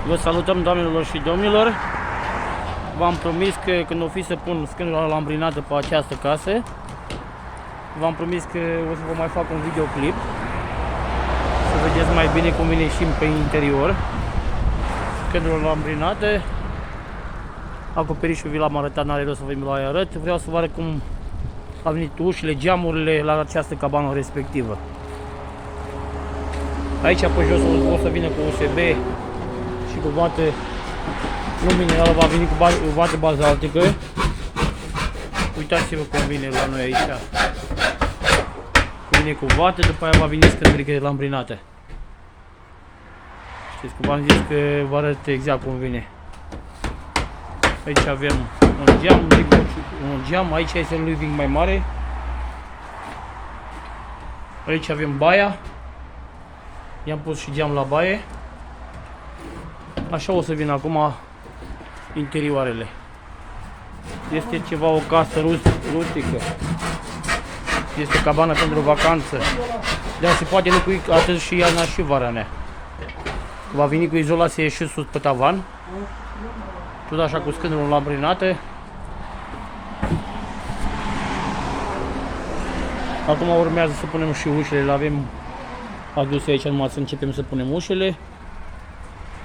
Vă salutăm, doamnelor și domnilor. V-am promis că când o fi să pun scanerul la lambrinată pe această casă, v-am promis că o să vă mai fac un videoclip să vedeți mai bine cum vine și pe interior. Scanerul la lambrinată, acoperișul vi l-am arătat, n-are rost să vă mai arăt. Vreau să vă arăt cum au venit ușile, geamurile la această cabană respectivă. Aici pe jos o să vină cu USB și cu vată, nu minerală, va veni cu vată bazaltică. Uitați-vă cum vine la noi aici. Vine cu vată, după aia va veni scândurică de lambrinată. Știți că v-am zis că vă arăt exact cum vine. Aici avem un geam, aici este un living mai mare. Aici avem baia. I-am pus și geam la baie. Așa o să vină acum interioarele. Este ceva, o casă rustică. Este cabană pentru vacanță. Dar se poate locui atât și iarna și vara nea. Va veni cu izolație și sus pe tavan. Tot așa cu scândurul lambrinată. Acum urmează să punem și ușile. Le avem aduse aici, numai să începem să punem ușile.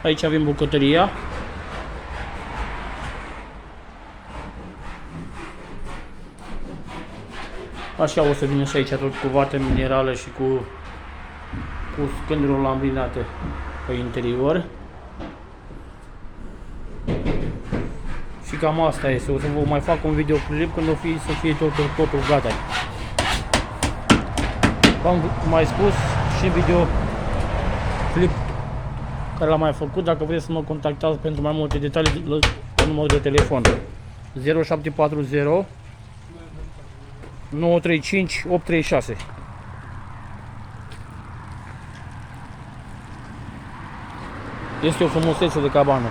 Aici avem bucătăria. Așa o să vină și aici tot cu vată minerală și cu scândurul lambrinată pe interior. Și cam asta este. O să vă mai fac un videoclip când o fi să fie totul gata. V-am mai spus și videoclip care l-am mai făcut. Dacă vreți să mă contactați pentru mai multe detalii, pe numărul de telefon 0740 935 836. Este o frumusețe de cabană.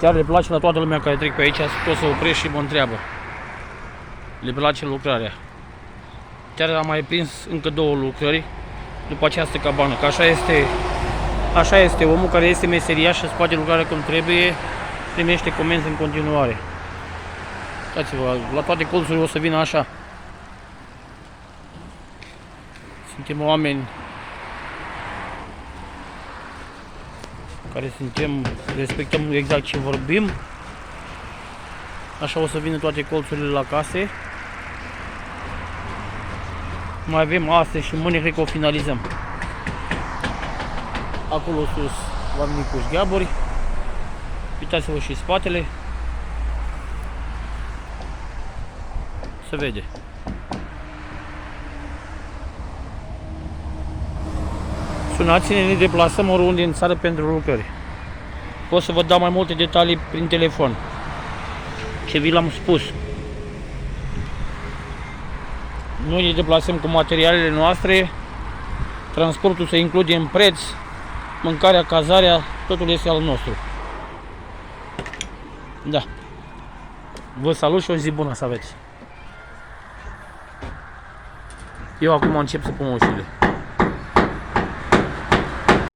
Chiar le place la toată lumea care trec pe aici, tot să oprești și mă întreabă. Le place lucrarea. Chiar am mai prins încă două lucrări după această cabană, că așa este omul care este meseriaș și îți poate lucrarea cum trebuie, primește comenzi în continuare. Uitați-vă, la toate colțurile o să vină așa. Suntem oameni care respectăm exact ce vorbim. Așa o să vină toate colțurile la case. Mai avem astăzi și mâine, cred că o finalizăm. Acolo sus va veni cu șgheaburi. Uitați-vă și spatele. Se vede. Sunați-ne, ne deplasăm oriunde în țară pentru lucrări. Pot să vă dau mai multe detalii prin telefon. Ce vi l-am spus. Noi ne deplasăm cu materialele noastre. Transportul se include în preț. Mâncarea, cazarea, totul este al nostru. Da. Vă salut și o zi bună să aveți. Eu acum încep să pun ușile.